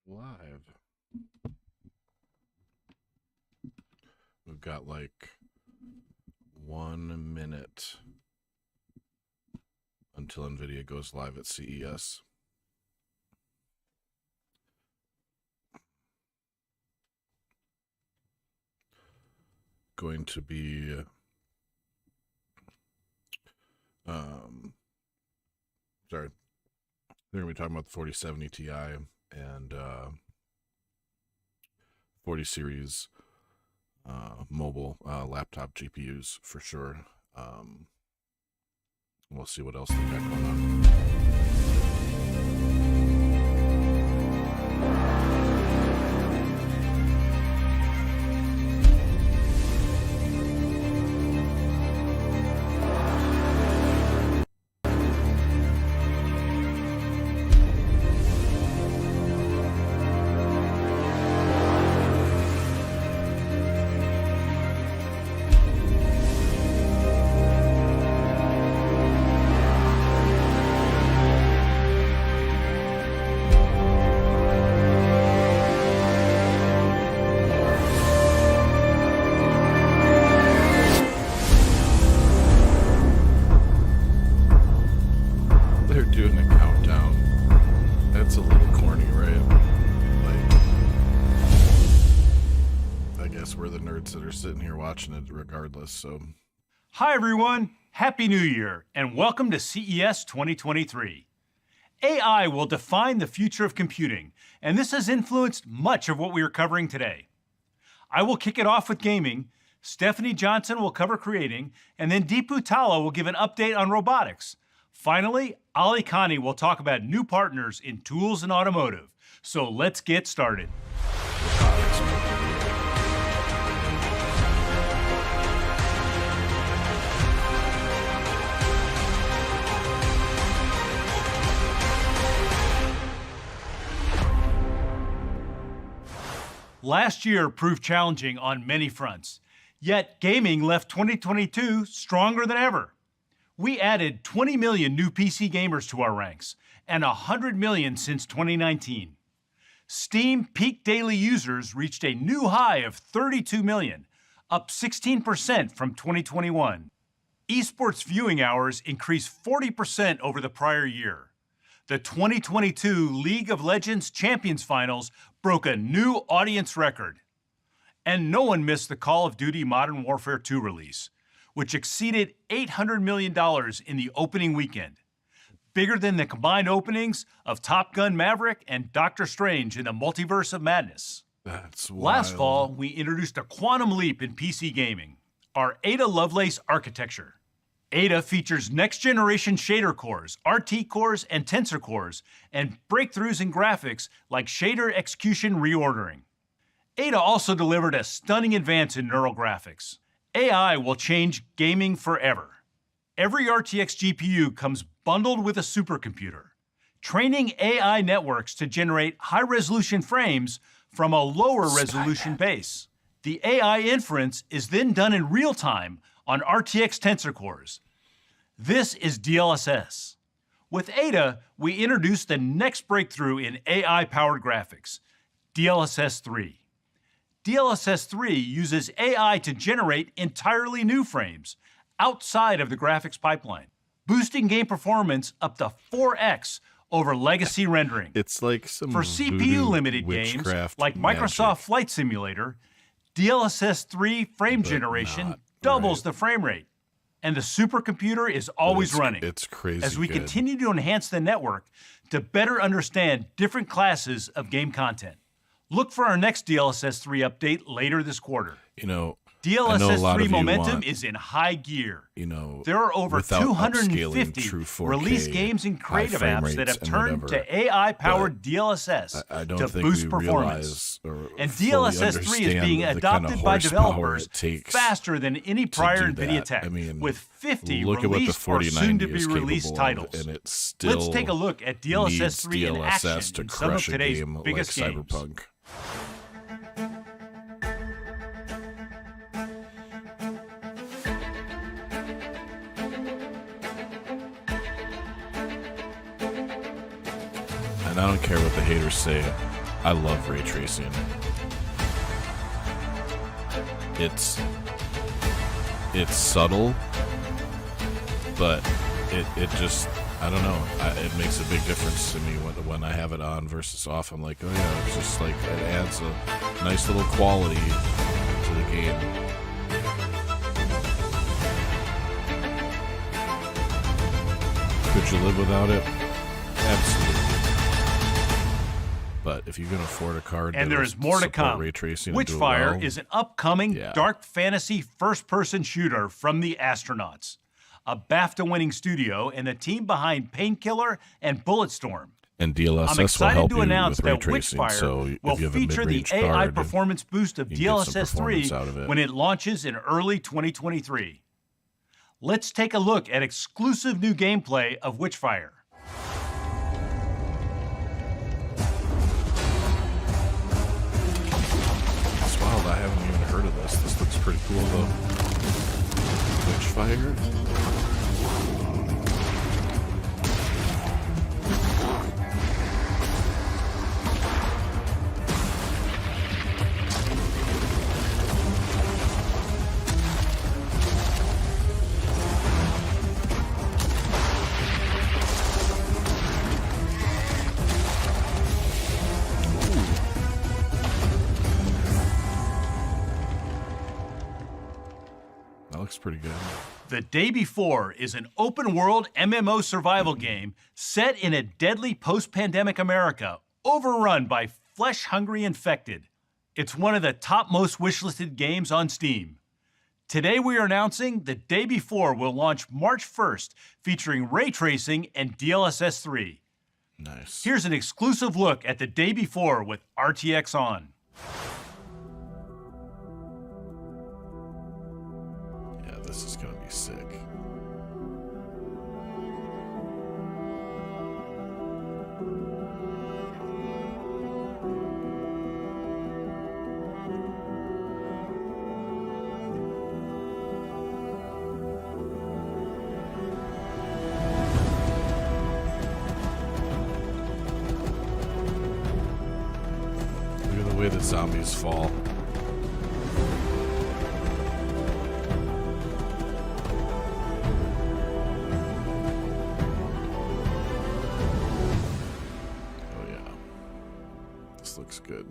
Live. We've got like 1 minute until NVIDIA goes live at CES. Going to be sorry. They're going to be talking about the 4070 Ti and 40 series mobile laptop GPUs for sure. We'll see what else they got going on. Doing a countdown. That's a little corny, right? Like, I guess we're the nerds that are sitting here watching it regardless, so. Hi everyone, Happy New Year, and welcome to CES 2023. AI will define the future of computing, and this has influenced much of what we are covering today. I will kick it off with gaming, Stephanie Johnson will cover creating, and then Deepu Talla will give an update on robotics. Finally, Ali Khani will talk about new partners in tools and automotive. So let's get started. Last year proved challenging on many fronts, yet gaming left 2022 stronger than ever. We added 20 million new PC gamers to our ranks, and 100 million since 2019. Steam peak daily users reached a new high of 32 million, up 16% from 2021. Esports viewing hours increased 40% over the prior year. The 2022 League of Legends Champions Finals broke a new audience record. And no one missed the Call of Duty Modern Warfare 2 release, which exceeded $800 million in the opening weekend, bigger than the combined openings of Top Gun Maverick and Doctor Strange in the Multiverse of Madness. That's wild. Last fall, we introduced a quantum leap in PC gaming, our Ada Lovelace architecture. Ada features next-generation shader cores, RT cores, and tensor cores, and breakthroughs in graphics like shader execution reordering. Ada also delivered a stunning advance in neural graphics. AI will change gaming forever. Every RTX GPU comes bundled with a supercomputer, training AI networks to generate high-resolution frames from a lower resolution base. The AI inference is then done in real time on RTX tensor cores. This is DLSS. With Ada, we introduced the next breakthrough in AI-powered graphics, DLSS 3. DLSS 3 uses AI to generate entirely new frames outside of the graphics pipeline, boosting game performance up to 4x over legacy rendering. It's like some For CPU-limited games like Microsoft Flight Simulator, DLSS 3 frame generation doubles the frame rate. And the supercomputer is always running. It's crazy as we good. continue to enhance the network to better understand different classes of game content. Look for our next DLSS 3 update later this quarter. You know, DLSS 3 momentum is in high gear. You know, there are over 250 release games and creative apps that have turned to AI-powered DLSS to boost performance. And DLSS 3 is being adopted by developers faster than any prior NVIDIA tech, with 50 released or soon-to-be released titles. Let's take a look at DLSS 3 in action in some of today's biggest games. Cyberpunk. And I don't care what the haters say. I love ray tracing. It's subtle, but it just, I don't know, it makes a big difference to me when I have it on versus off. I'm like, oh yeah, it's just like, it adds a nice little quality to the game. Could you live without it? Absolutely. But if you can afford a card, and there is more to come. Ray tracing Witchfire is an upcoming dark fantasy first-person shooter from the Astronauts, a BAFTA-winning studio and the team behind Painkiller and Bulletstorm. And DLSS I'm excited will help to you announce with ray that tracing, Witchfire so will feature the AI performance boost of DLSS 3 when it launches in early 2023. Let's take a look at exclusive new gameplay of Witchfire. It's wild, I haven't even heard of this. This looks pretty cool though. Witchfire? That looks pretty good. The Day Before is an open-world MMO survival game set in a deadly post-pandemic America, overrun by flesh-hungry infected. It's one of the top most wishlisted games on Steam. Today we are announcing The Day Before will launch March 1st, featuring ray tracing and DLSS 3. Nice. Here's an exclusive look at The Day Before with RTX on. This is gonna be sick. Look at the way the zombies fall. Looks good.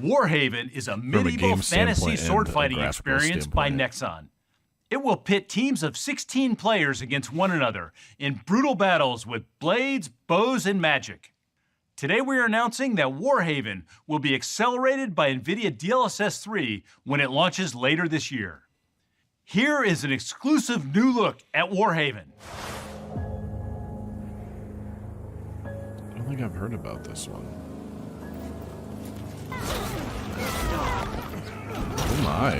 Warhaven is a medieval fantasy sword fighting experience by Nexon. It will pit teams of 16 players against one another in brutal battles with blades, bows, and magic. Today we are announcing that Warhaven will be accelerated by NVIDIA DLSS 3 when it launches later this year. Here is an exclusive new look at Warhaven. I don't think I've heard about this one. Oh my.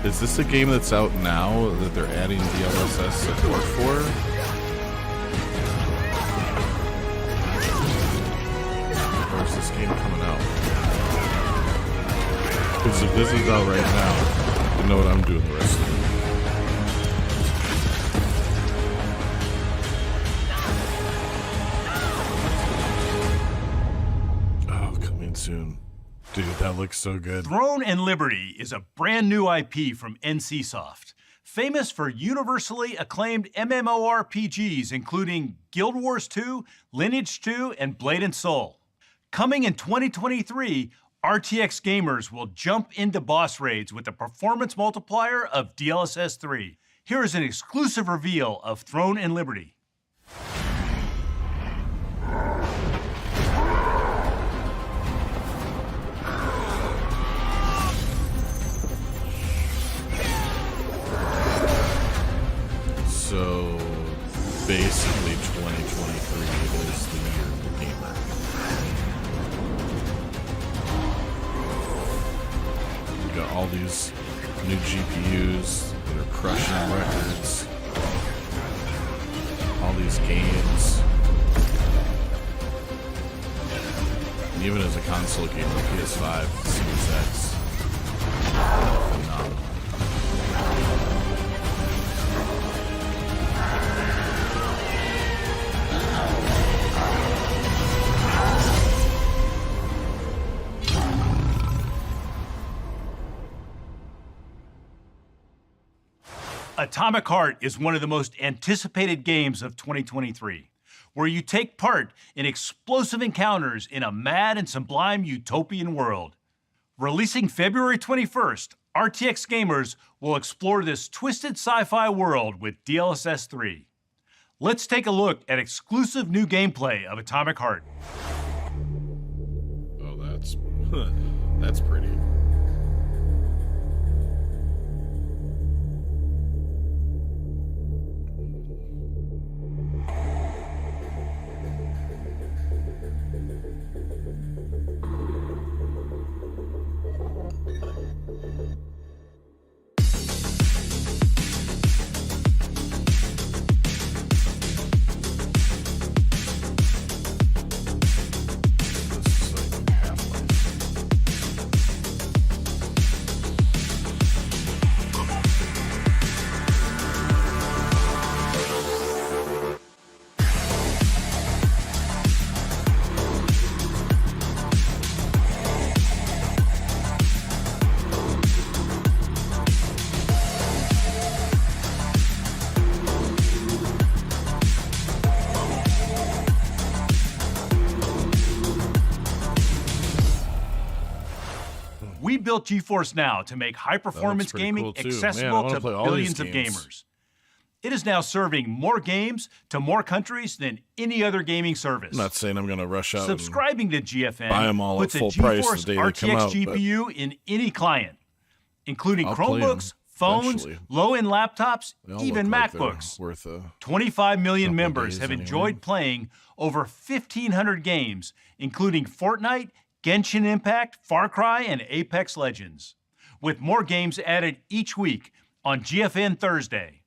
Is this a game that's out now that they're adding DLSS support for? Or is this game coming out? Because if this is out right now, you know what I'm doing the rest of the week. Soon. Dude, that looks so good. Throne and Liberty is a brand new IP from NCSoft, famous for universally acclaimed MMORPGs including Guild Wars 2, Lineage 2, and Blade and Soul. Coming in 2023, RTX gamers will jump into boss raids with the performance multiplier of DLSS 3. Here is an exclusive reveal of Throne and Liberty. So basically 2023 is the year of the gamer. We got all these new GPUs that are crushing records. All these games. And even as a console gamer, PS5, Series X, phenomenal. Atomic Heart is one of the most anticipated games of 2023, where you take part in explosive encounters in a mad and sublime utopian world. Releasing February 21st, RTX gamers will explore this twisted sci-fi world with DLSS 3. Let's take a look at exclusive new gameplay of Atomic Heart. Oh, that's pretty. We built GeForce Now to make high-performance pretty gaming cool, too. accessible Man, I wanna to play all billions these of games. gamers. It is now serving more games to more countries than any other gaming service. I'm not saying I'm going to rush out Subscribing to GFN buy 'em all at puts a full price GeForce the day they come RTX out, but GPU in any client, including I'll play 'em Chromebooks, phones, eventually. low-end laptops, they all even look like they're MacBooks. worth a 25 million couple members days have anyway. enjoyed playing over 1,500 games, including Fortnite, Genshin Impact, Far Cry, and Apex Legends, with more games added each week on GFN Thursday.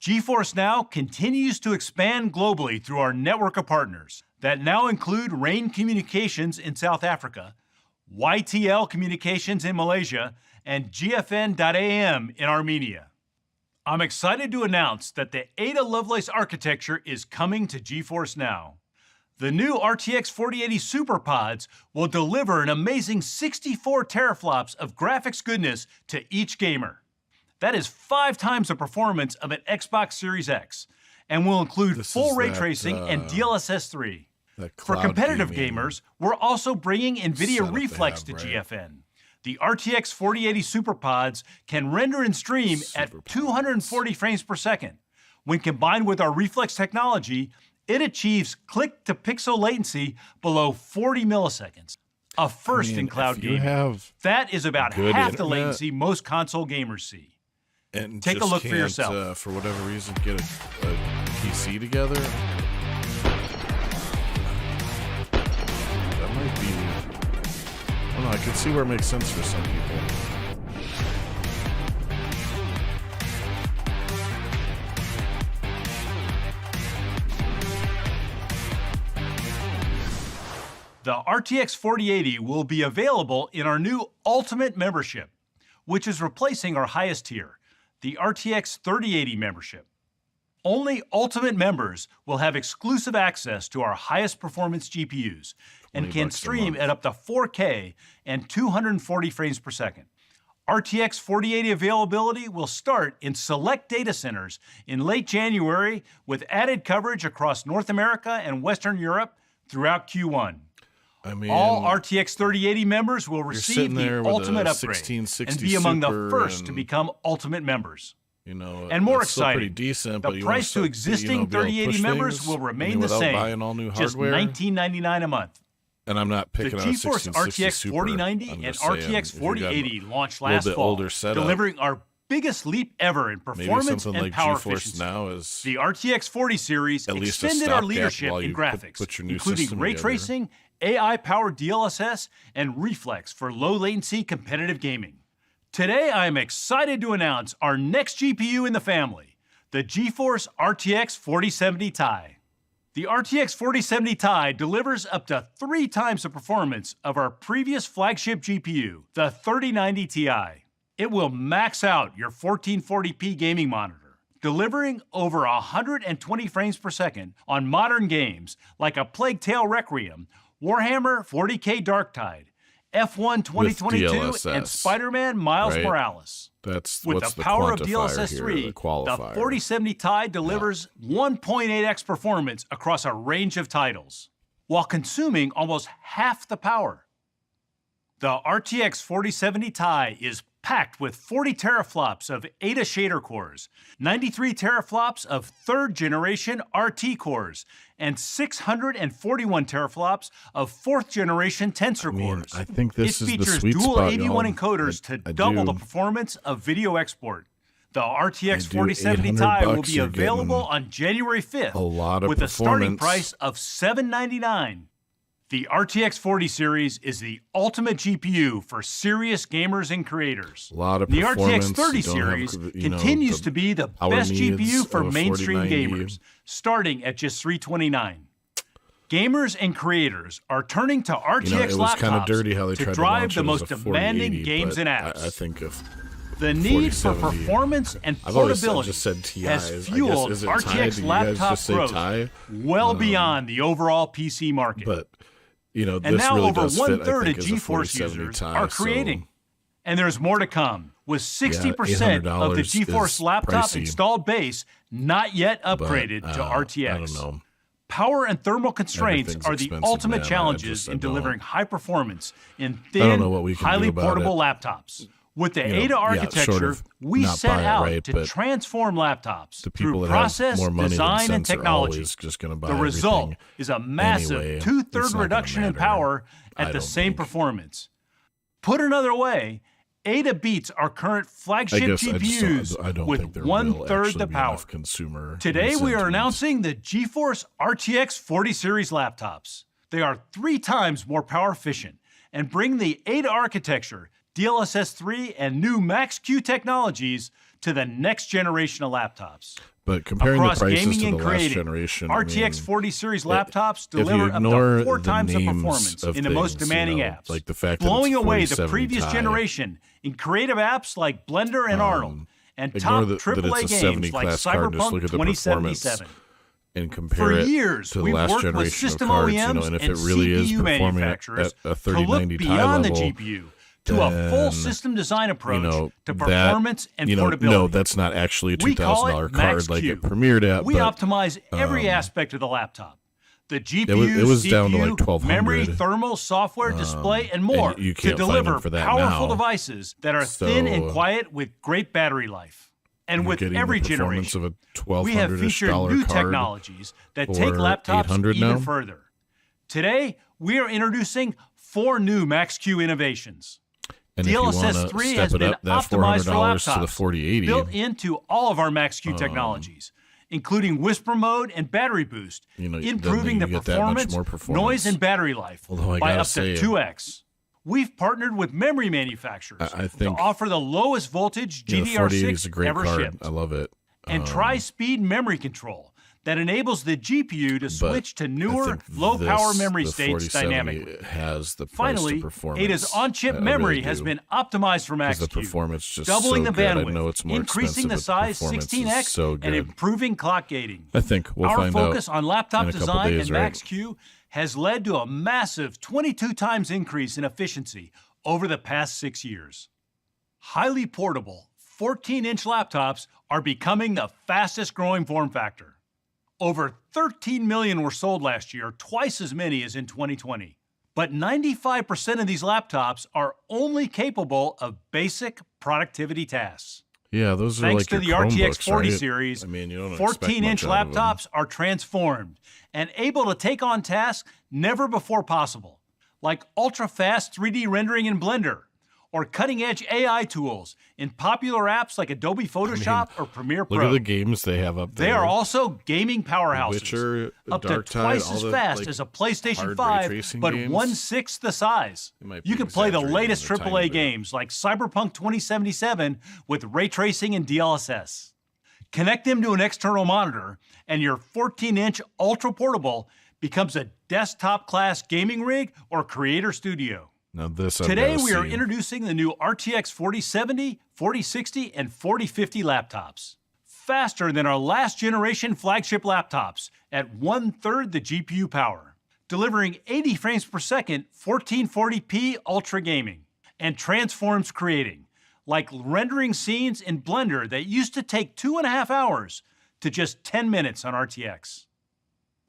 GeForce Now continues to expand globally through our network of partners that now include Rain Communications in South Africa, YTL Communications in Malaysia, and GFN.AM in Armenia. I'm excited to announce that the Ada Lovelace architecture is coming to GeForce Now. The new RTX 4080 SuperPods will deliver an amazing 64 teraflops of graphics goodness to each gamer. That is 5 times the performance of an Xbox Series X, and will include This full is ray that, tracing and DLSS 3. that For cloud competitive gaming gamers, we're also bringing NVIDIA setup they Reflex have, to right? GFN. The RTX 4080 SuperPods can render and stream at SuperPods. 240 frames per second. When combined with our Reflex technology, it achieves click-to-pixel latency below 40 milliseconds, a first in cloud if you gaming. have That is about good half the internet- latency most console gamers see. and Take a just look for can't, yourself. For whatever reason, get a PC together. That might be. I don't know. I can see where it makes sense for some people. The RTX 4080 will be available in our new Ultimate membership, which is replacing our highest tier, the RTX 3080 membership. Only Ultimate members will have exclusive access to our highest performance GPUs and 20 can bucks a stream month. at up to 4K and 240 frames per second. RTX 4080 availability will start in select data centers in late January, with added coverage across North America and Western Europe throughout Q1. I mean, All RTX 3080 members will receive sitting there the with Ultimate a upgrade 1660 and be among the Super first to and, become Ultimate members. you know, And more that's still pretty exciting, decent. The but you wanna price to start, existing be able to 3080 push members things, will I mean, remain the without same, buying all new just hardware. $19.99 a month. And I'm not The picking out a GeForce 1660 RTX Super. 4090 I'm and just saying, RTX if you got 4080 launched a little last bit fall, older setup, delivering our biggest leap ever in maybe performance something and like power GeForce efficiency. Now is The RTX 40 series at least a extended our stopgap leadership while in you graphics, put your new including system ray together. tracing, AI-powered DLSS, and Reflex for low-latency competitive gaming. Today, I am excited to announce our next GPU in the family, the GeForce RTX 4070 Ti. The RTX 4070 Ti delivers up to 3 times the performance of our previous flagship GPU, the 3090 Ti. It will max out your 1440p gaming monitor, delivering over 120 frames per second on modern games like A Plague Tale Requiem, Warhammer 40k Darktide, F1 2022 DLSS, and Spider-Man Miles right? Morales. That's With what's the power of quantifier DLSS here, 3, the the qualifier. 4070 Ti delivers 1.8x performance across a range of titles, while consuming almost half the power. The RTX 4070 Ti is packed with 40 teraflops of Ada shader cores, 93 teraflops of 3rd generation RT cores, and 641 teraflops of 4th generation Tensor cores. I think this it is the features sweet dual spot, 81 y'all. encoders to I double do. the performance of video export. The RTX do 4070 Ti $800 will be you're available getting on January 5th a lot of with a starting performance. price of $799. The RTX 40 series is the ultimate GPU for serious gamers and creators. A lot of The performance. RTX 30 You don't have, series you know, continues the to be the power best needs GPU for of a mainstream 4090. gamers, starting at just $329. Gamers and creators are turning to RTX You know, it was kind of laptops dirty how they to tried to drive launch the it most as a demanding 4080, games but and apps. I think if The need for 4070 performance and I've always portability just said TIs. has I guess, fueled is it TI? RTX Do you guys laptop just say growth TI? well beyond the overall PC market. But you know, and this now really over does fit, I one-third think, of as a GeForce 4070 users Ti, are creating. And there's more to come, with 60% of the $800 GeForce is laptop pricey. installed base not yet But, upgraded to RTX. I don't know. Power and thermal constraints Everything's are the expensive, ultimate man. challenges I in don't- delivering high performance in I don't thin, know what we can do highly about portable it. laptops. With the You know, Ada yeah, architecture, short of we not set buy it, out right, to but transform laptops The through people that process, have more money design, than and sense are technology. always just going to buy The result everything is a massive anyway. It's two-third not gonna reduction in matter. power I at the don't same think. performance. Put another way, Ada beats our current I flagship guess I GPUs don't think with there will one-third actually the be power. enough consumer Today we are incentives. announcing the GeForce RTX 40 series laptops. They are 3 times more power efficient and bring the Ada architecture, DLSS 3, and new Max-Q technologies to the next generation of laptops. But comparing Across the prices gaming to the and last creating, generation, RTX 40 series laptops if you deliver up ignore to 4 the times the names performance of in the most things, demanding you know, apps, like the fact that blowing it's away the 4070 previous Ti, generation in creative apps like Blender and Arnold, and ignore top that AAA it's a 70 games like class card, just Cyberpunk look at the performance 2077. and compare For it years, to the we've last worked with generation of system cards, you OEMs know, and if and it really is CPU performing at manufacturers a to look 3090 Ti beyond level, the GPU to a full then, system design approach you know, to performance and portability. No, that's not actually a We call it $2,000 card like Max-Q. it premiered at. We but, optimize every aspect of the laptop. The GPU, it was CPU, down to like 1200. memory, thermal, software, display, and more you to can't find deliver them for that powerful now. devices that are thin and So, quiet with great battery life. And you're with getting every the performance generation, of a we have $1,200-ish featured new card technologies that for take laptops $800 even now? further. Today, we are introducing 4 new Max-Q innovations. And if you DLSS wanna 3 step has it been up that optimized for $400 laptops, to the 4080, built into all of our Max-Q technologies, including whisper mode and battery boost, you know, improving then the you get that much performance, more performance. noise, and battery life Although I by gotta up say, to 2x. We've partnered with memory manufacturers I think, to offer the lowest voltage you know, the 4080 is GDDR6 a great ever card. shipped, I love it. and tri-speed memory control that enables the GPU to switch to newer, low-power memory the states 4070 dynamically. has the price Finally, to performance. Ada's on-chip I memory really has do. been optimized for 'Cause Max-Q, the performance just doubling so the good. I bandwidth, know it's more increasing the expensive, size but performance is 16x, so and good. improving clock gating. I think we'll Our find focus out on laptop in a couple design days, and right? Max-Q has led to a massive 22 times increase in efficiency over the past 6 years. Highly portable 14-inch laptops are becoming the fastest growing form factor. Over 13 million were sold last year, twice as many as in 2020. But 95% of these laptops are only capable of basic productivity tasks. Yeah, those are Thanks like to the your RTX Chromebooks, 40 right? series, I mean, you don't expect 14-inch much out of them. laptops are transformed and able to take on tasks never before possible, like ultra-fast 3D rendering in Blender, or cutting-edge AI tools in popular apps like Adobe Photoshop or Premiere Pro. Look at the games they have up there. They are also gaming powerhouses, Witcher, up to Dark Tide, twice all as the, fast like, as a PlayStation hard ray 5, tracing but games. 1/6 the size. It might be You can play the exaggerating latest a tiny AAA bit. games like Cyberpunk 2077 with ray tracing and DLSS. Connect them to an external monitor, and your 14-inch ultra-portable becomes a desktop-class gaming rig or creator studio. Now this I've Today gotta we are see. introducing the new RTX 4070, 4060, and 4050 laptops. Faster than our last generation flagship laptops at 1/3 the GPU power. delivering 80 frames per second, 1440p ultra gaming, and transforms creating, like rendering scenes in Blender that used to take 2.5 hours to just 10 minutes on RTX.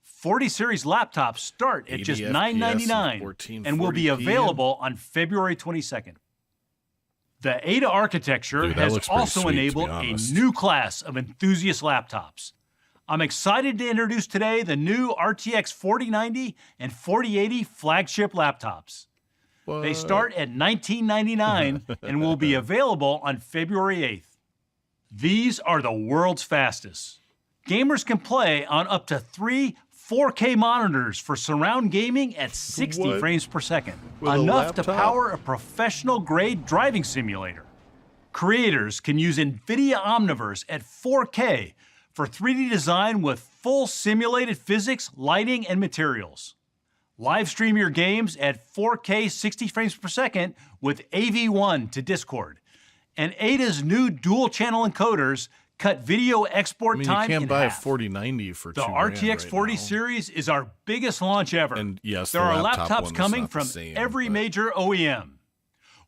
40 series laptops start at just $999 and will be available on February 22nd. The Ada architecture has also enabled a new class of enthusiast laptops. I'm excited to introduce today the new RTX 4090 and 4080 flagship laptops. What? They start at $1999 and will be available on February 8th. These are the world's fastest. Gamers can play on up to 3 4K monitors for surround gaming at 60 frames per second, enough to power a professional-grade driving simulator. Creators can use NVIDIA Omniverse at 4K for 3D design with full simulated physics, lighting, and materials. Live stream your games at 4K 60 frames per second with AV1 to Discord. And Ada's new dual-channel encoders cut video export time in half. You can't buy a 4090 for $2,000 The RTX 40 series is our biggest launch ever. And yes, there are laptops coming from every major OEM.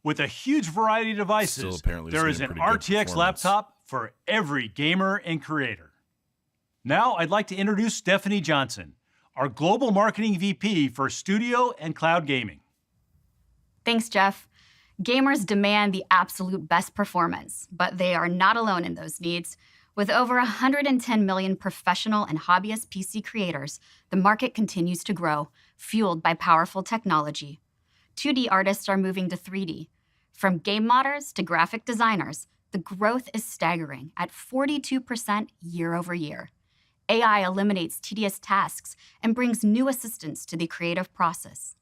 With a huge variety of devices, there is an RTX laptop for every gamer and creator. Now I'd like to introduce Stephanie Johnson, our Global Marketing VP for Studio and Cloud Gaming. Thanks, Jeff. Gamers demand the absolute best performance, but they are not alone in those needs. With over 110 million professional and hobbyist PC creators, the market continues to grow, fueled by powerful technology. 2D artists are moving to 3D. From game modders to graphic designers, the growth is staggering at 42% year over year. AI eliminates tedious tasks and brings new assistance to the creative process.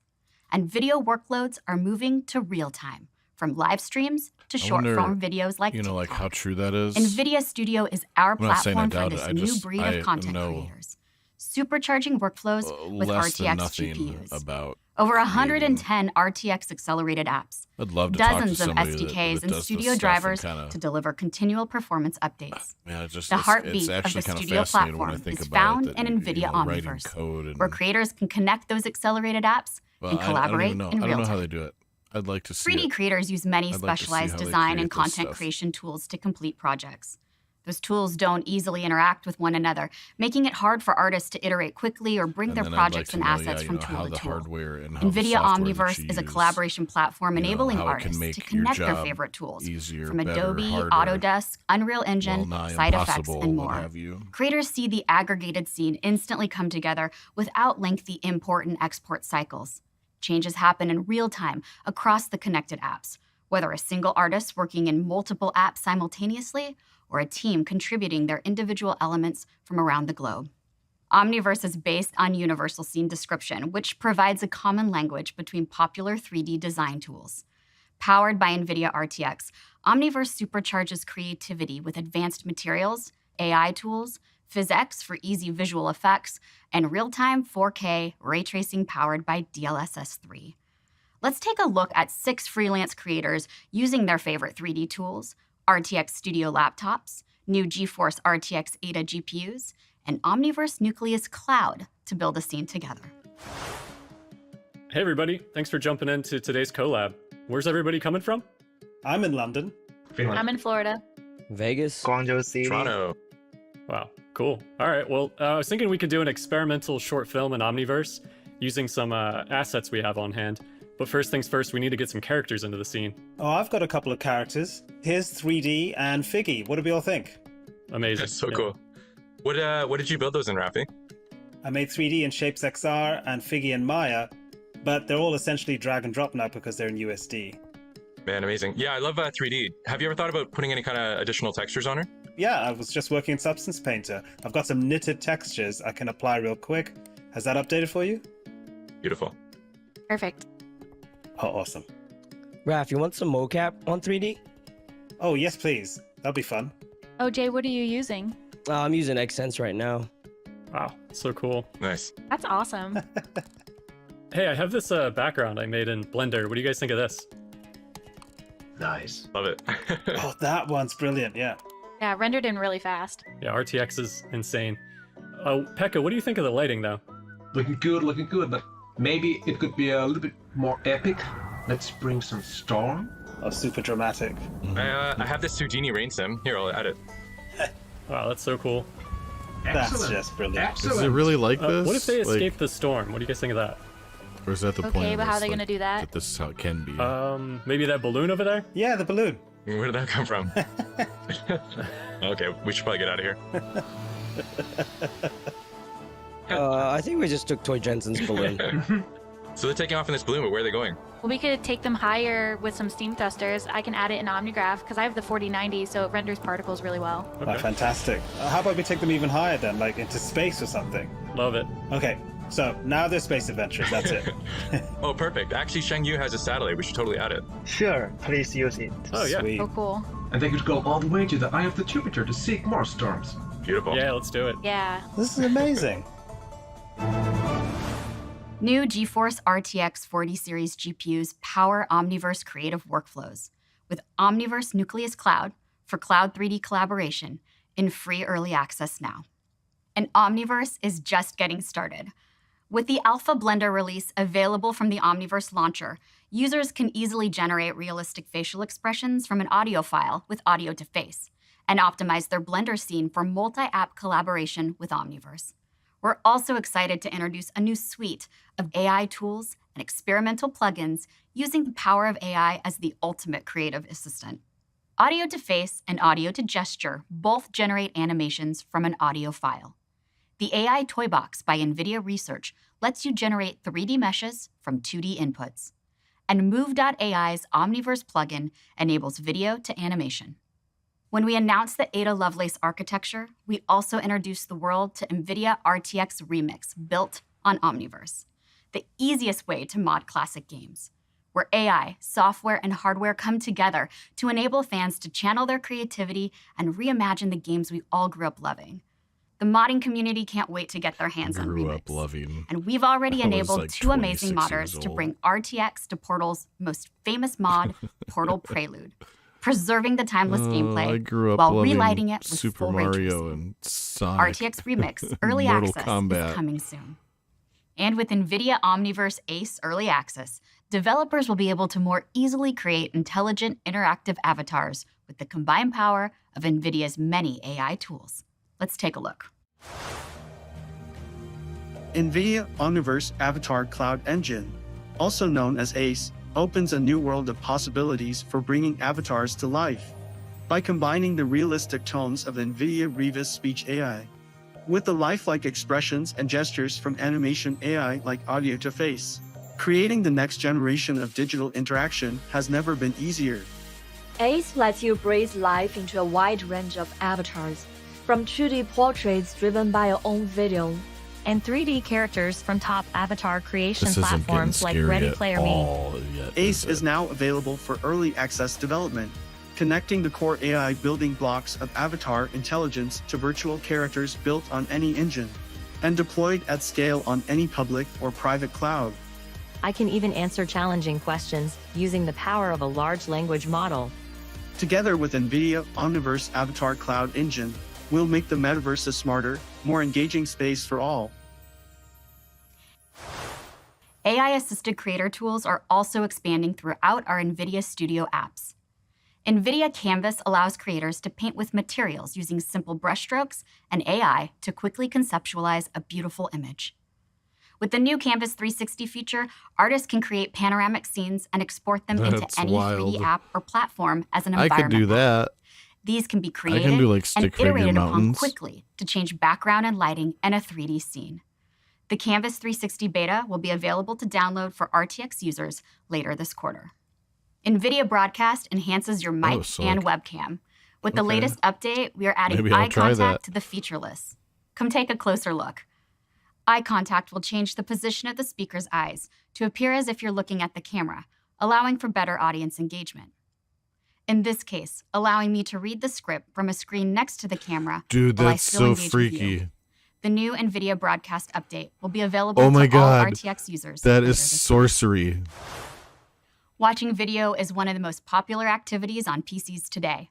And video workloads are moving to real time, from live streams to short-form videos like TikTok. Like how true that is. NVIDIA Studio is our platform for this new breed of content creators, supercharging workflows with RTX GPUs. Over 110 RTX accelerated apps, I'd love to dozens talk to of somebody SDKs and studio drivers to deliver continual performance updates. The heartbeat of the Studio platform is found in NVIDIA Omniverse, where creators can connect those accelerated apps and collaborate in real time. I don't know how they do it. I'd like to see 3D creators use many specialized design and content creation tools to complete projects. Those tools don't easily interact with one another, making it hard for artists to iterate quickly or bring their projects and assets from tool to tool. NVIDIA Omniverse is a collaboration platform enabling artists to connect their favorite tools from Adobe, Autodesk, Unreal Engine, Side Effects, and more. Creators see the aggregated scene instantly come together without lengthy import and export cycles. Changes happen in real time across the connected apps, whether a single artist working in multiple apps simultaneously or a team contributing their individual elements from around the globe. Omniverse is based on Universal Scene Description, which provides a common language between popular 3D design tools. Powered by NVIDIA RTX, Omniverse supercharges creativity with advanced materials, AI tools, PhysX for easy visual effects, and real-time 4K ray tracing powered by DLSS 3. Let's take a look at 6 freelance creators using their favorite 3D tools, RTX Studio laptops, new GeForce RTX Ada GPUs, and Omniverse Nucleus Cloud to build a scene together. Hey everybody, thanks for jumping into today's collab. Where's everybody coming from? I'm in London. Finland. I'm in Florida. Vegas. Guangzhou City. Toronto. Wow, cool. All right, well, I was thinking we could do an experimental short film in Omniverse using some assets we have on hand. But first things first, we need to get some characters into the scene. Oh, I've got a couple of characters. Here's 3D and Figgy. What do we all think? Amazing. That's so cool. What did you build those in, Rafi? I made 3D in Shapes XR and Figgy in Maya, but they're all essentially drag and drop now because they're in USD. Man, amazing. Yeah, I love 3D. Have you ever thought about putting any kind of additional textures on her? Yeah, I was just working in Substance Painter. I've got some knitted textures I can apply real quick. Has that updated for you? Beautiful. Perfect. Oh, awesome. Raph, you want some mocap on 3D? Oh, yes, please. That'll be fun. Oh, Jay, what are you using? I'm using Xsense right now. Wow, so cool. Nice. That's awesome. Hey, I have this background I made in Blender. What do you guys think of this? Nice. Love it. Oh, that one's brilliant, yeah. Yeah, rendered in really fast. Yeah, RTX is insane. Oh, Pekka, what do you think of the lighting, though? Looking good, looking good. Maybe it could be a little bit more epic. Let's bring some storm. Oh, super dramatic. I have this Houdini rain sim. Here, I'll add it. Wow, that's so cool. That's Excellent. just brilliant. Excellent. Is it really like this? What if they Like, escape the storm? What do you guys think of that? or is that the point? Okay, of but how are this, they like, gonna do that? This is how it can be. Maybe that balloon over there? Yeah, the balloon. Where did that come from? Okay, we should probably get out of here. I think we just took Toy Jensen's balloon. So they're taking off in this balloon, but where are they going? Well, we could take them higher with some steam thrusters. I can add it in OmniGraph because I have the 4090, so it renders particles really well. Oh, fantastic. How about we take them even higher then, like into space or something? Love it. Okay, so now they're space adventures, that's it. Oh, perfect. Actually, Sheng Yu has a satellite. We should totally add it. Sure, please use it. Oh, yeah. Sweet. Oh, cool. And they could go all the way to the eye of the Jupiter to seek more storms. Beautiful. Yeah, let's do it. Yeah. This is amazing. New GeForce RTX 40 series GPUs power Omniverse creative workflows with Omniverse Nucleus Cloud for Cloud 3D collaboration in free early access now. And Omniverse is just getting started. With the Alpha Blender release available from the Omniverse launcher, users can easily generate realistic facial expressions from an audio file with audio to face and optimize their Blender scene for multi-app collaboration with Omniverse. We're also excited to introduce a new suite of AI tools and experimental plugins using the power of AI as the ultimate creative assistant. Audio to face and audio to gesture both generate animations from an audio file. The AI Toy Box by NVIDIA Research lets you generate 3D meshes from 2D inputs. And Move.ai's Omniverse plugin enables video to animation. When we announced the Ada Lovelace architecture, we also introduced the world to NVIDIA RTX Remix built on Omniverse, the easiest way to mod classic games, where AI, software, and hardware come together to enable fans to channel their creativity and reimagine the games we all grew up loving. The modding community can't wait to get their hands on grew Remix. up loving. And we've already I was, enabled like, 2 amazing 26 modders years to old. bring RTX to Portal's most famous mod, Portal Prelude, preserving the timeless I gameplay grew up while loving relighting it with Super full ray Mario tracing. and Sonic. RTX Remix Early Mortal Access Kombat. is coming soon. And with NVIDIA Omniverse Ace Early Access, developers will be able to more easily create intelligent, interactive avatars with the combined power of NVIDIA's many AI tools. Let's take a look. NVIDIA Omniverse Avatar Cloud Engine, also known as ACE, opens a new world of possibilities for bringing avatars to life by combining the realistic tones of NVIDIA Revis Speech AI with the lifelike expressions and gestures from animation AI like audio to face. Creating the next generation of digital interaction has never been easier. ACE lets you breathe life into a wide range of avatars, from 2D portraits driven by your own video, and 3D characters from top avatar creation This isn't getting platforms like scary Ready at Player Me. all yet, ACE it? is now available for early access development, connecting the core AI building blocks of avatar intelligence to virtual characters built on any engine and deployed at scale on any public or private cloud. I can even answer challenging questions using the power of a large language model. Together with NVIDIA Omniverse Avatar Cloud Engine, we'll make the metaverse a smarter, more engaging space for all. AI-assisted creator tools are also expanding throughout our NVIDIA Studio apps. NVIDIA Canvas allows creators to paint with materials using simple brushstrokes and AI to quickly conceptualize a beautiful image. With the new Canvas 360 feature, artists can create panoramic scenes and export them into That's any wild. 3D app or platform as an I environment. could do map. that. These can be I created can do like and stick figure iterated upon mountains. quickly to change background and lighting in a 3D scene. The Canvas 360 beta will be available to download for RTX users later this quarter. NVIDIA Broadcast enhances your mic sick. and webcam. With the Okay. latest update, we are adding Maybe I'll eye try contact that. to the feature list. Come take a closer look. Eye contact will change the position of the speaker's eyes to appear as if you're looking at the camera, allowing for better audience engagement. In this case, allowing me to read the script from a screen next to the camera. Dude, while I that's still so engage with you. freaky. The new NVIDIA Broadcast update will be available Oh my to all god. RTX users. That later is this sorcery. Watching video is one of the most popular activities on PCs today.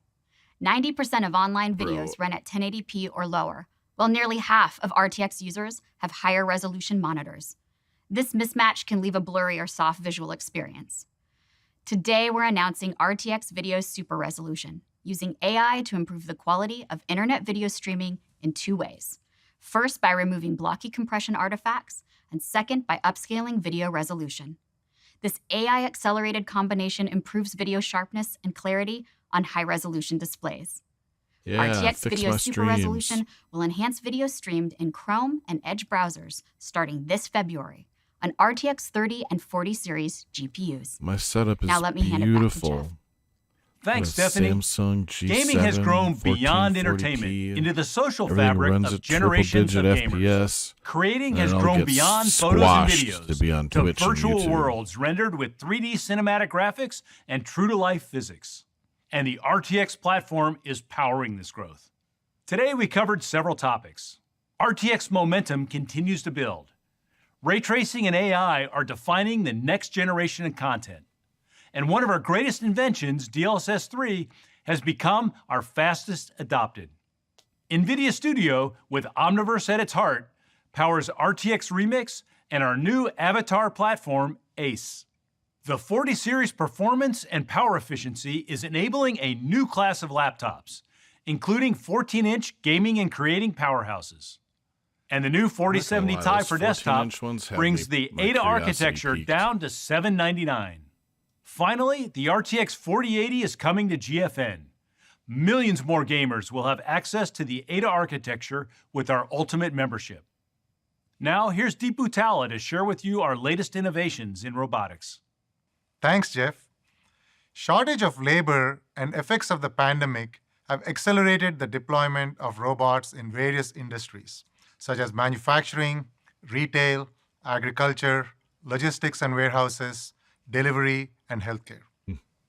90% of online videos run at 1080p or lower, while nearly half of RTX users have higher resolution monitors. This mismatch can leave a blurry or soft visual experience. Today, we're announcing RTX Video Super Resolution, using AI to improve the quality of internet video streaming in 2 ways. First, by removing blocky compression artifacts, and second, by upscaling video resolution. This AI-accelerated combination improves video sharpness and clarity on high-resolution displays. Yeah, RTX fix Video my Super streams. Resolution will enhance video streamed in Chrome and Edge browsers starting this February on RTX 30 and 40 series GPUs. My setup is Now let me hand it back to beautiful. Jeff. Thanks, What a Stephanie. Samsung G7, Gaming has grown beyond 1440p. entertainment into the social Everything fabric runs of at generations of triple-digit gamers. FPS. Creating and has it all grown gets beyond photos and squashed videos to be on Twitch and virtual YouTube. worlds rendered with 3D cinematic graphics and true-to-life physics. And the RTX platform is powering this growth. Today, we covered several topics. RTX momentum continues to build. Ray tracing and AI are defining the next generation of content. And one of our greatest inventions, DLSS 3, has become our fastest adopted. NVIDIA Studio, with Omniverse at its heart, powers RTX Remix and our new avatar platform, ACE. The 40 series performance and power efficiency is enabling a new class of laptops, including 14-inch gaming and creating powerhouses. And the new 4070 Not gonna lie, Ti those for desktop 14-inch ones have brings the my Ada curiosity architecture piqued. down to $799. Finally, the RTX 4080 is coming to GFN. Millions more gamers will have access to the Ada architecture with our Ultimate membership. Now, here's Deepu Talla to share with you our latest innovations in robotics. Thanks, Jeff. Shortage of labor and effects of the pandemic have accelerated the deployment of robots in various industries, such as manufacturing, retail, agriculture, logistics and warehouses, delivery, and healthcare.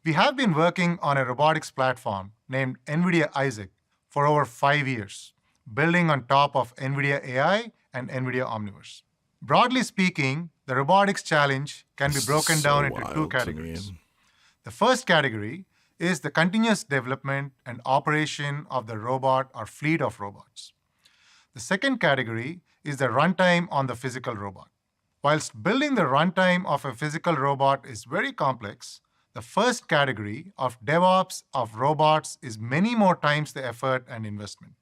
We have been working on a robotics platform named NVIDIA Isaac for over 5 years, building on top of NVIDIA AI and NVIDIA Omniverse. Broadly speaking, the robotics challenge can be broken down into 2 categories. The first category is the continuous development and operation of the robot or fleet of robots. The second category is the runtime on the physical robot. Whilst building the runtime of a physical robot is very complex, the first category of DevOps of robots is many more times the effort and investment.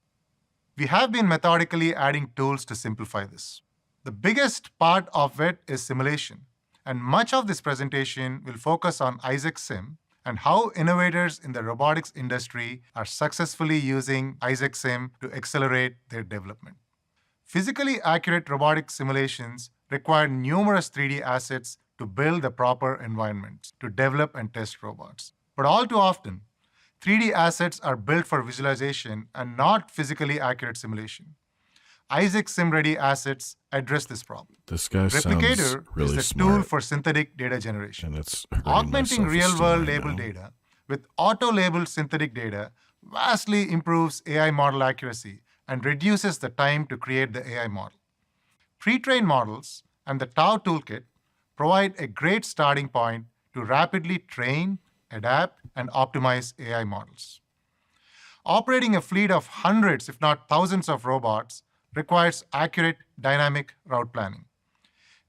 We have been methodically adding tools to simplify this. The biggest part of it is simulation, and much of this presentation will focus on Isaac Sim and how innovators in the robotics industry are successfully using Isaac Sim to accelerate their development. Physically accurate robotic simulations require numerous 3D assets to build the proper environments to develop and test robots. But all too often, 3D assets are built for visualization and not physically accurate simulation. Isaac SimReady assets address this problem. This guy sounds Replicator really is a smart. tool for synthetic data generation. And it's Augmenting real-world label label data with auto-labeled synthetic data vastly improves AI model accuracy and reduces the time to create the AI model. Pre-trained models and the Tau toolkit provide a great starting point to rapidly train, adapt, and optimize AI models. Operating a fleet of hundreds, if not thousands of robots requires accurate dynamic route planning.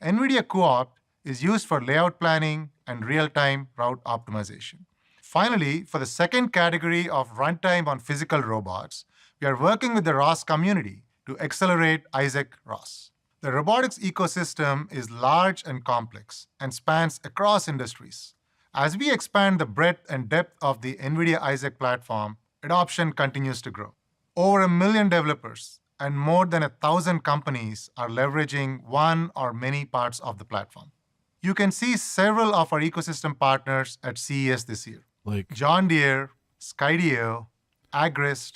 NVIDIA Co-op is used for layout planning and real-time route optimization. Finally, for the second category of runtime on physical robots, we are working with the ROS community to accelerate Isaac ROS. The robotics ecosystem is large and complex and spans across industries. As we expand the breadth and depth of the NVIDIA Isaac platform, adoption continues to grow. Over 1 million developers and more than 1,000 companies are leveraging one or many parts of the platform. You can see several of our ecosystem partners at CES this year. Like John Deere, Skydio, Agrist,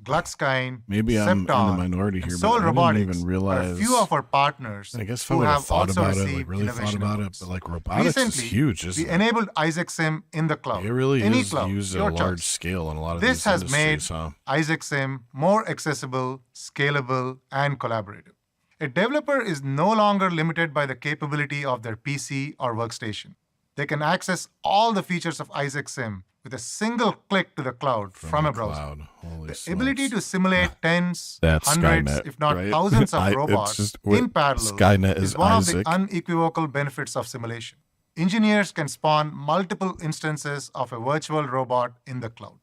Gluckskyne, maybe I'm in the Septon, minority and here, Soul but I Robotics didn't even realize. are a few of our partners I guess if I who would have have thought also about it, like received really thought innovation about awards. it, but like robotics Recently, is huge, isn't we it? enabled Isaac Sim in the cloud. It really Any is cloud, used at your a large choice. scale in a lot of This these has made industries, huh? Isaac Sim more accessible, scalable, and collaborative. A developer is no longer limited by the capability of their PC or workstation. They can access all the features of Isaac Sim with a single click to the cloud from a browser. The ability to simulate tens, That's hundreds, Skynet, if not right? thousands of It's robots just- in parallel Skynet is one Isaac. of the unequivocal benefits of simulation. Engineers can spawn multiple instances of a virtual robot in the cloud.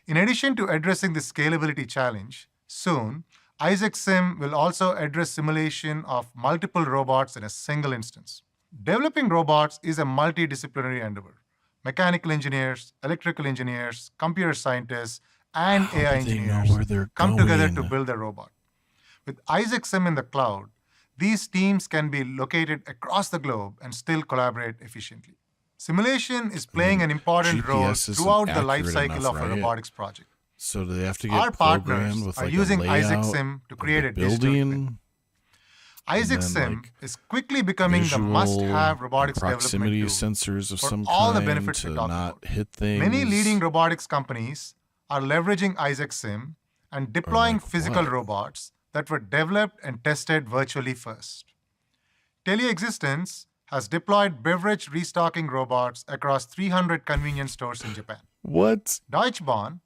In addition to addressing the scalability challenge, soon, Isaac Sim will also address simulation of multiple robots in a single instance. Developing robots is a multidisciplinary endeavor. Mechanical engineers, electrical engineers, computer scientists, and AI engineers come together to build a robot. With Isaac Sim in the cloud, these teams can be located across the globe and still collaborate efficiently. Simulation is playing an important role GPS isn't throughout the accurate life cycle enough, of a right? robotics project. So do they have to get Our programmed partners with are like using a layout Isaac Sim to of create the a digital twin. building? Isaac then, Sim like, is quickly becoming the visual must-have robotics proximity development tool sensors of for some all the kind benefits to we talked not about. hit things. Many leading robotics companies are leveraging Isaac Sim and deploying like physical what? robots that were developed and tested virtually first. Teleexistence has deployed beverage restocking robots across 300 convenience stores in Japan. What? Deutsche Bahn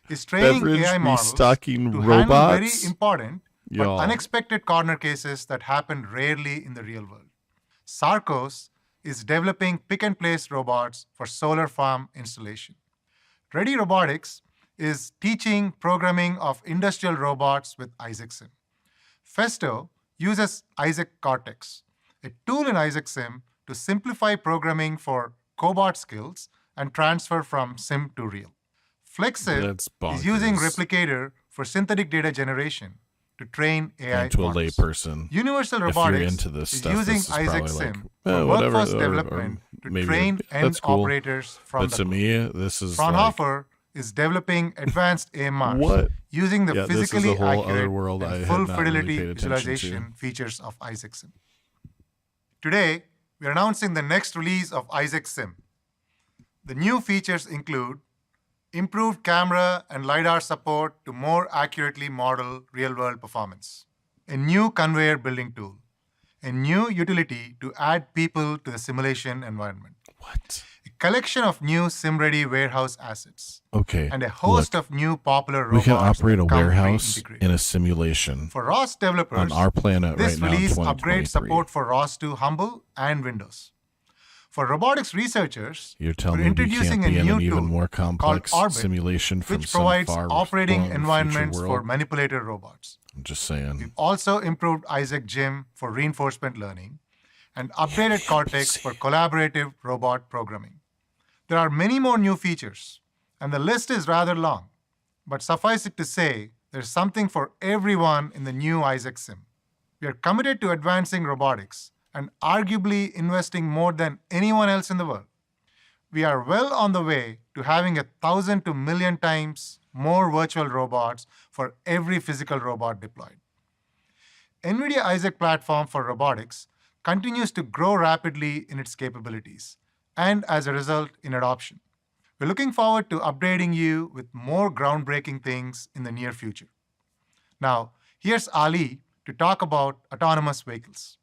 is training Beverage AI models restocking to handle very robots? important but Y'all. unexpected corner cases that happen rarely in the real world. Sarcos is developing pick-and-place robots for solar farm installation. Ready Robotics is teaching programming of industrial robots with Isaac Sim. Festo uses Isaac Cortex, a tool in Isaac Sim to simplify programming for cobot skills and transfer from sim to real. Flexit That's is using bonkers. Replicator for synthetic data generation to train AI And to a models. layperson, Universal if you're Robotics into this is stuff, using this is Isaac probably Sim like, for eh, whatever, workforce or development to maybe train end that's cool. operators from But the to cloud. me, this is like, Fraunhofer is developing advanced AMRs What? using the Yeah, this is physically a whole other accurate world I and had full not really fidelity paid attention to. visualization features of Isaac Sim. Today, we are announcing the next release of Isaac Sim. The new features include improved camera and LiDAR support to more accurately model real-world performance, a new conveyor building tool, a new utility to add people to the simulation environment, What? a collection of new SimReady warehouse assets, Okay. and a host look, of new popular we robots can operate a that come warehouse pre-integrated. in a simulation For ROS developers, on our planet this right now in release 2023. upgrades support for ROS 2 Humble and Windows. For robotics researchers, You're telling we're me we introducing can't be a in new an even tool more called complex Orbit, simulation from which some provides far operating flung environments future for world? manipulated robots. I'm just saying. We've also improved Isaac Gym for reinforcement learning and updated Cortex for collaborative robot programming. There are many more new features, and the list is rather long. But suffice it to say, there's something for everyone in the new Isaac Sim. We are committed to advancing robotics and arguably investing more than anyone else in the world. We are well on the way to having 1,000 to 1,000,000 times more virtual robots for every physical robot deployed. NVIDIA Isaac platform for robotics continues to grow rapidly in its capabilities and as a result in adoption. We're looking forward to updating you with more groundbreaking things in the near future. Now, here's Ali to talk about autonomous vehicles.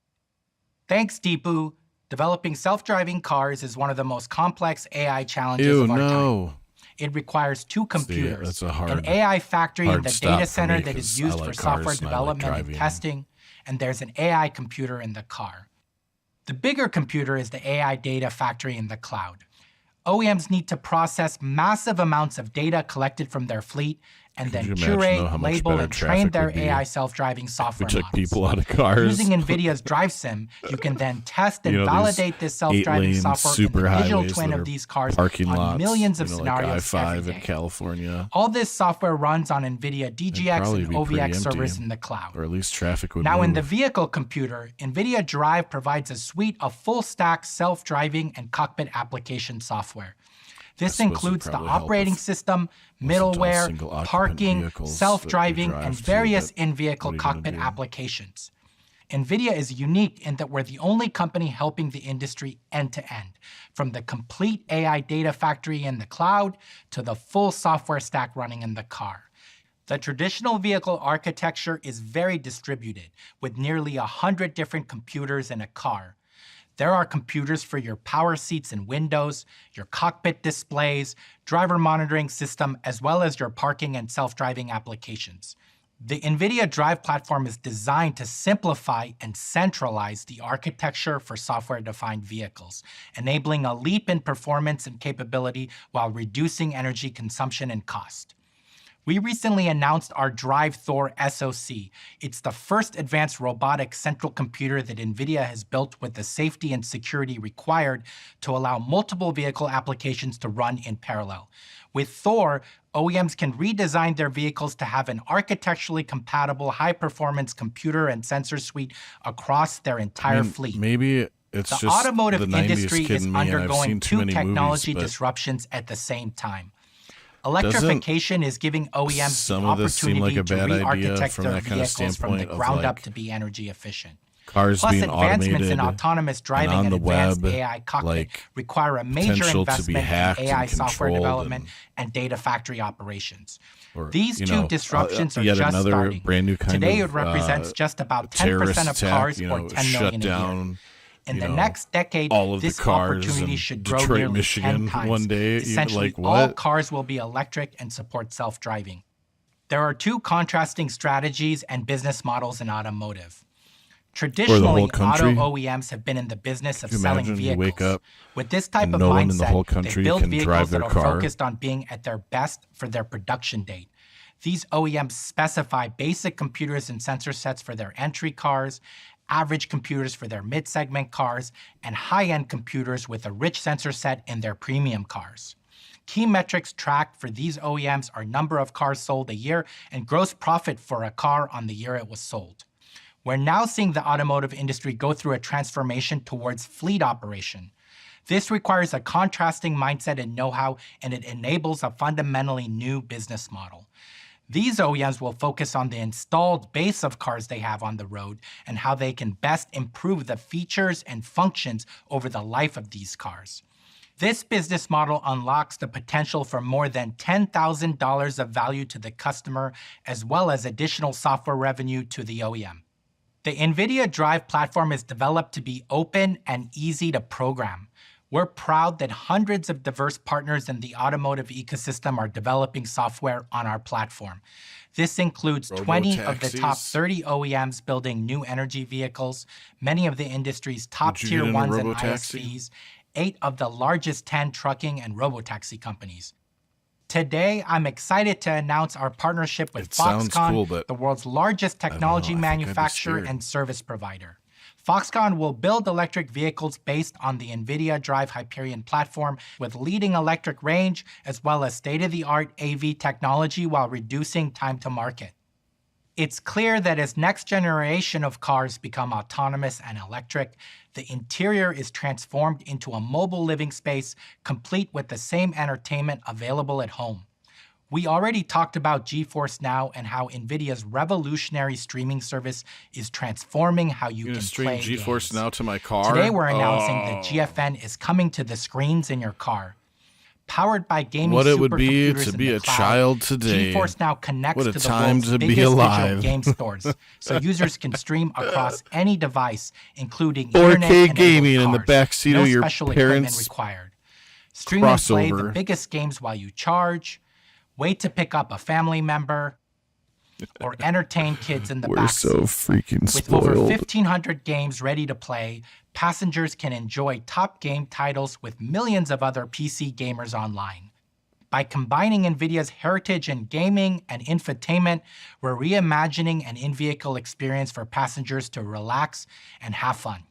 Thanks, Deepu. Developing self-driving cars is one of the most complex AI challenges of our time. It requires two computers, that's a hard- an AI factory in hard the stop data for center me that 'cause is I used like for software cars and I like development and driving. testing, and there's an AI computer in the car. The bigger computer is the AI data factory in the cloud. OEMs need to process massive amounts of data collected from their fleet and Could you then imagine, curate, though, how much label, better and train traffic their would be AI self-driving software we took models. people out of cars. Using NVIDIA's Drive Sim, you can then test and You know, these validate this self-driving 8-lane software in the digital superhighways twin that of are these cars parking on lots, millions of like scenarios I-5 every in day. California. All this software runs on NVIDIA DGX probably and be pretty OVX servers empty, in the cloud. or at least traffic would Now, move. in the vehicle computer, NVIDIA Drive provides a suite of full-stack self-driving and cockpit application software. This suppose it'd includes the probably help operating if system, wasn't all middleware, single-occupant parking, vehicles that you self-driving, drive and to, various but in-vehicle what are you gonna cockpit do? applications. NVIDIA is unique in that we're the only company helping the industry end-to-end, from the complete AI data factory in the cloud to the full software stack running in the car. The traditional vehicle architecture is very distributed, with nearly 100 different computers in a car. There are computers for your power seats and windows, your cockpit displays, driver monitoring system, as well as your parking and self-driving applications. The NVIDIA Drive platform is designed to simplify and centralize the architecture for software-defined vehicles, enabling a leap in performance and capability while reducing energy consumption and cost. We recently announced our Drive Thor SoC. It's the first advanced robotic central computer that NVIDIA has built with the safety and security required to allow multiple vehicle applications to run in parallel. With Thor, OEMs can redesign their vehicles to have an architecturally compatible high-performance computer and sensor suite across their entire fleet. Maybe it's the just automotive the 90s industry is kidding me, and I've undergoing seen too two many technology movies, but disruptions at the same time. Electrification is giving OEMs some the of this seem opportunity like a to bad idea re-architect from their that kind of vehicles from the standpoint of, ground up like, to be energy efficient. cars Plus, being advancements automated in autonomous driving and on and the advanced web, AI cockpit like require a major potential to be investment hacked in AI and software controlled development and data factory operations. or, These you two know, disruptions are yet just another starting. brand new kind Today, of it represents just about 10% terrorist of attack, cars, you or know, 10 shut million a year. down, In you the know, next decade, all of the this cars opportunity in should grow Detroit, nearly Michigan 10 times. one day. Essentially, Like, all what? cars will be electric and support self-driving. There are two contrasting strategies and business models in automotive. Traditionally, auto country? OEMs have been in the business of Could you selling imagine you vehicles. wake up With this type and of no one in the whole mindset, they country build can vehicles drive that their are car? focused on being at their best for their production date. These OEMs specify basic computers and sensor sets for their entry cars, average computers for their mid-segment cars, and high-end computers with a rich sensor set in their premium cars. Key metrics tracked for these OEMs are number of cars sold a year and gross profit for a car on the year it was sold. We're now seeing the automotive industry go through a transformation towards fleet operation. This requires a contrasting mindset and know-how, and it enables a fundamentally new business model. These OEMs will focus on the installed base of cars they have on the road and how they can best improve the features and functions over the life of these cars. This business model unlocks the potential for more than $10,000 of value to the customer, as well as additional software revenue to the OEM. The NVIDIA Drive platform is developed to be open and easy to program. We're proud that hundreds of diverse partners in the automotive ecosystem are developing software on our platform. This includes 20 of the top 30 OEMs building new energy vehicles, many of the industry's top tier ones and ISVs, 8 of the largest 10 trucking and robotaxi companies. Today, I'm excited to announce our partnership with Foxconn, the world's largest technology manufacturer and service provider. Foxconn will build electric vehicles based on the NVIDIA Drive Hyperion platform with leading electric range as well as state-of-the-art AV technology while reducing time to market. It's clear that as next generation of cars become autonomous and electric, the interior is transformed into a mobile living space complete with the same entertainment available at home. We already talked about GeForce Now and how NVIDIA's revolutionary streaming service is transforming how you can stream play GeForce games. Now to my car? Today we're announcing that GFN is coming to the screens in your car. Powered by gaming what it would be supercomputers to in be the a cloud, child today. GeForce Now connects What a to the time world's to be biggest alive. digital game stores, so users can stream across any device, including 4K internet-enabled gaming in the cars. backseat No of your special equipment parents' required. Stream and play the crossover. biggest games while you charge, wait to pick up a family member, or entertain kids in the We're backseat. so freaking With spoiled. over 1,500 games ready to play, passengers can enjoy top game titles with millions of other PC gamers online. By combining NVIDIA's heritage in gaming and infotainment, we're reimagining an in-vehicle experience for passengers to relax and have fun.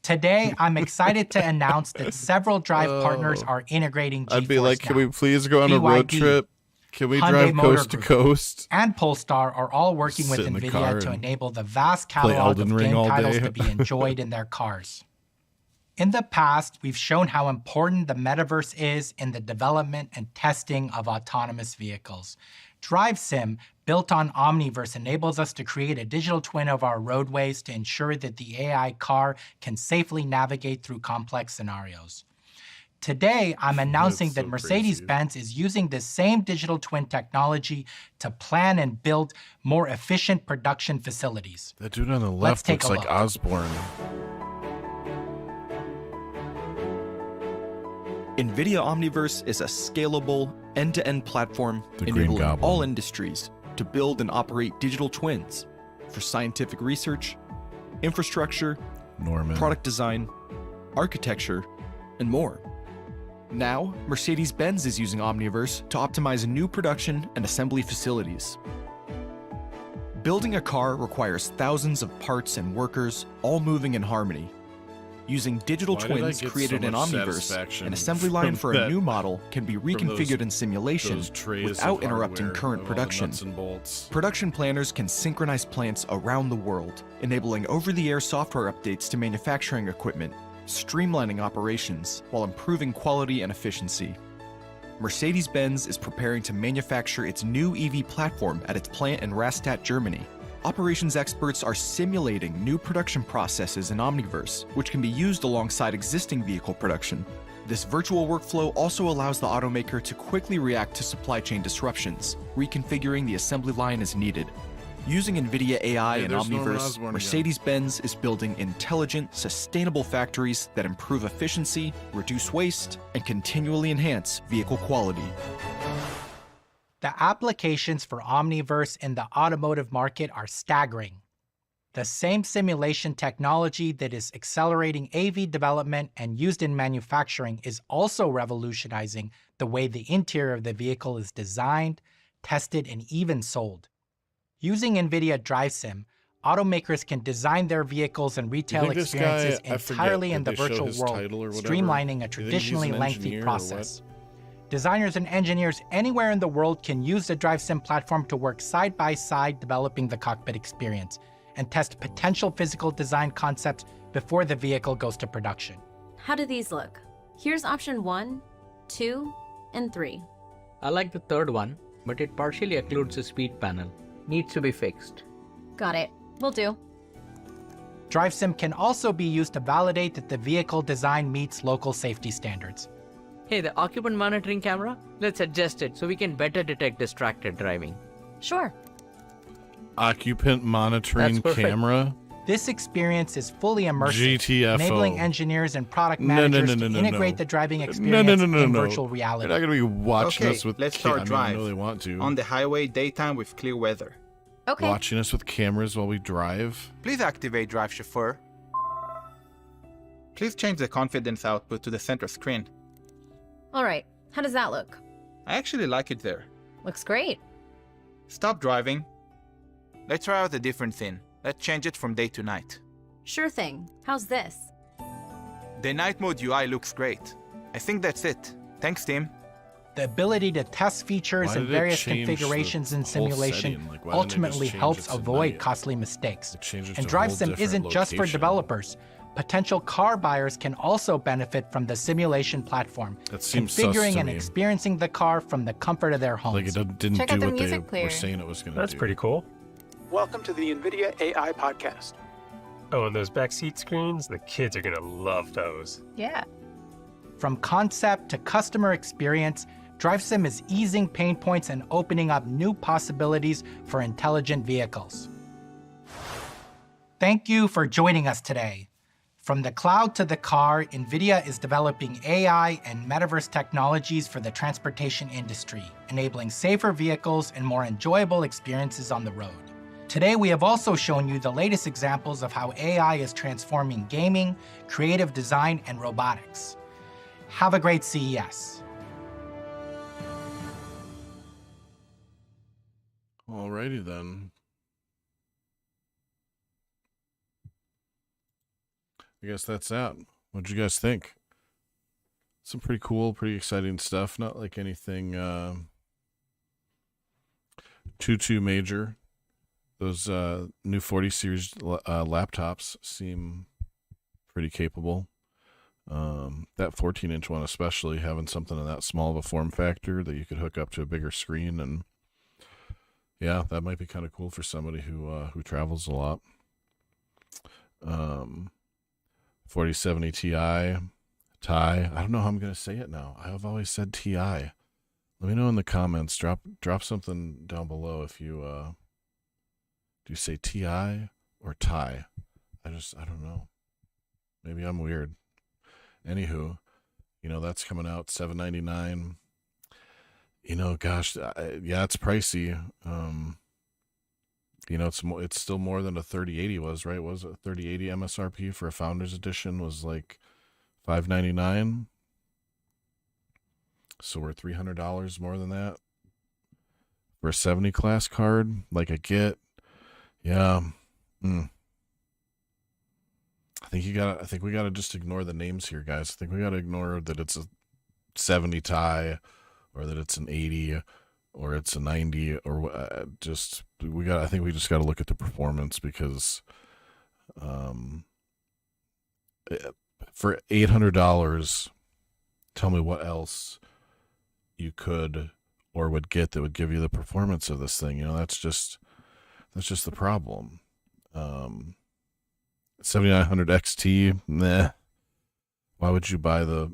Today, I'm excited to announce that several Drive partners are integrating GeForce I'd be like, can Now. we please go on a road BYD, trip? Can we Hyundai drive Motor coast to Group, coast? and Polestar are all working with Sit in the car NVIDIA to and enable the vast play catalog Elden of Ring game all titles day. to be enjoyed in their cars. In the past, we've shown how important the metaverse is in the development and testing of autonomous vehicles. Drive Sim, built on Omniverse, enables us to create a digital twin of our roadways to ensure that the AI car can safely navigate through complex scenarios. Today, I'm announcing that Mercedes-Benz is using this same digital twin technology to plan and build more efficient production facilities. That dude on the Let's left take looks a like look. Osborne. NVIDIA Omniverse is a scalable, end-to-end platform The Green enabling Goblin. all industries to build and operate digital twins for scientific research, infrastructure, Norman. product design, architecture, and more. Now, Mercedes-Benz is using Omniverse to optimize new production and assembly facilities. Building a car requires thousands of parts and workers all moving in harmony. Using digital Why did I twins get created so in much Omniverse, satisfaction an assembly line from for that- a new model can be from reconfigured those- in simulation those trays without of interrupting hardware current of all the production. nuts and bolts. Production planners can synchronize plants around the world, enabling over-the-air software updates to manufacturing equipment, streamlining operations while improving quality and efficiency. Mercedes-Benz is preparing to manufacture its new EV platform at its plant in Rastatt, Germany. Operations experts are simulating new production processes in Omniverse, which can be used alongside existing vehicle production. This virtual workflow also allows the automaker to quickly react to supply chain disruptions, reconfiguring the assembly line as needed. Using NVIDIA AI Hey, and there's Norman Omniverse, Osborn again. Mercedes-Benz is building intelligent, sustainable factories that improve efficiency, reduce waste, and continually enhance vehicle quality. The applications for Omniverse in the automotive market are staggering. The same simulation technology that is accelerating AV development and used in manufacturing is also revolutionizing the way the interior of the vehicle is designed, tested, and even sold. Using NVIDIA DriveSim, automakers can design their vehicles and retail think this guy- experiences I forget, entirely in did the they show virtual his world, title or whatever? streamlining a You think he's traditionally an lengthy engineer or process. Designers and engineers anywhere in the world can use the DriveSim platform to work side by side developing the cockpit experience and test potential physical design concepts before the vehicle goes to production. How do these look? Here's option 1, 2, and 3. I like the third one, but it partially occludes the speed panel. Needs to be fixed. Got it. Will do. DriveSim can also be used to validate that the vehicle design meets local safety standards. Hey, the occupant monitoring camera? Let's adjust it so we can better detect distracted driving. Sure. Occupant monitoring That's perfect. camera. This experience is fully immersive, GTFO. enabling engineers and product No, managers no, no, to no, integrate no. the driving No, experience no, in no. virtual reality. They're not going to be watching Okay, us with let's I start mean, drive. I know they want to. On the highway, daytime with clear weather. Okay. Watching us with cameras while we drive. Please activate Drive Chauffeur. Please change the confidence output to the center screen. All right. How does that look? I actually like it there. Looks great. Stop driving. Let's try out a different thing. Let's change it from day to night. Sure thing. How's this? The night mode UI looks great. I think that's it. Thanks, team. The ability to test features Why and did it various change configurations the in whole simulation setting? Like, why didn't they ultimately just change helps it to avoid night? costly mistakes. It changes And to a whole DriveSim different isn't just for location. developers. Potential car buyers can also benefit from the simulation platform, That seems sus configuring to and me. experiencing the car from the comfort of their homes. Like it didn't Check do out the what they music player. were saying it was going to do. That's pretty cool. Welcome to the NVIDIA AI podcast. Oh, and those backseat screens, the kids are going to love those. Yeah. From concept to customer experience, DriveSim is easing pain points and opening up new possibilities for intelligent vehicles. Thank you for joining us today. From the cloud to the car, NVIDIA is developing AI and metaverse technologies for the transportation industry, enabling safer vehicles and more enjoyable experiences on the road. Today, we have also shown you the latest examples of how AI is transforming gaming, creative design, and robotics. Have a great CES. Alrighty then. I guess that's that. What'd you guys think? Some pretty cool, pretty exciting stuff. Not like anything too major. Those new 40 series laptops seem pretty capable. That 14-inch one especially, having something in that small of a form factor that you could hook up to a bigger screen, and yeah, that might be kind of cool for somebody who travels a lot. 4070 Ti. I don't know how I'm gonna say it now. I've always said Ti. Let me know in the comments. Drop something down below if you do you say Ti or Ti? I don't know. Maybe I'm weird. Anywho, that's coming out $799. Gosh, yeah, it's pricey. It's still more than a 3080 was, right? Was it 3080 MSRP for a Founders Edition was like $599? So we're $300 more than that for a 70 class card, like I get. Yeah. I think we gotta just ignore the names here, guys. I think we gotta ignore that it's a 70 Ti, or that it's an 80, or it's a 90, or I think we just gotta look at the performance, because for $800, tell me what else you could or would get that would give you the performance of this thing. That's just the problem. 7900 XT, meh. Why would you buy the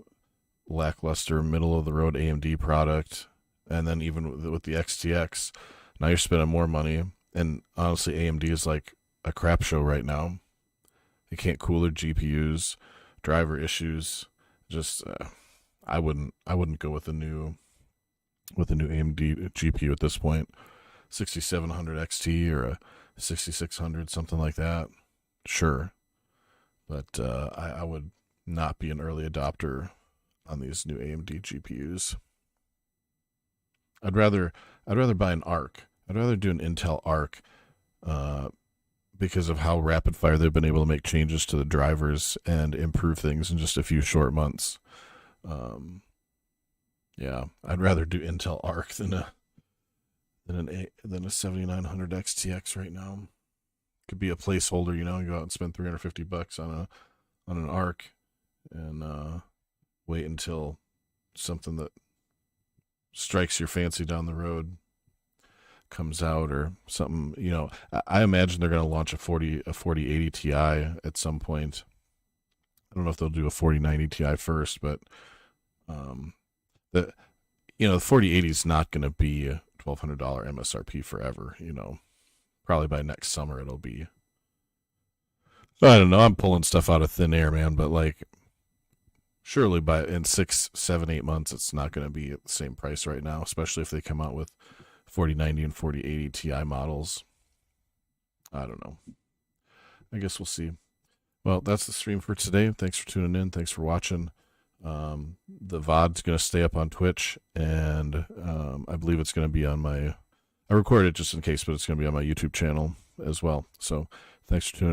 lackluster middle of the road AMD product? And then even with the XTX, now you're spending more money. And honestly, AMD is like a crap show right now. You can't cool their GPUs, driver issues. Just I wouldn't go with the new AMD GPU at this point. 6700 XT or a 6600, something like that. Sure. But I would not be an early adopter on these new AMD GPUs. I'd rather buy an Arc. I'd rather do an Intel Arc because of how rapid fire they've been able to make changes to the drivers and improve things in just a few short months. Yeah, I'd rather do Intel Arc than a 7900 XTX right now. Could be a placeholder, and go out and spend $350 on an Arc, and wait until something that strikes your fancy down the road comes out, or something. I imagine they're going to launch a 4080 Ti at some point. I don't know if they'll do a 4090 Ti first, but the 4080 is not going to be a $1,200 MSRP forever. Probably by next summer it'll be. So I don't know. I'm pulling stuff out of thin air, man. But surely in 6, 7, 8 months, it's not going to be at the same price right now. Especially if they come out with 4090 and 4080 Ti models. I don't know. I guess we'll see. Well, that's the stream for today. Thanks for tuning in. Thanks for watching. The VOD's going to stay up on Twitch, and I believe it's going to be on my. I recorded it just in case, but it's going to be on my YouTube channel as well. So thanks for tuning in.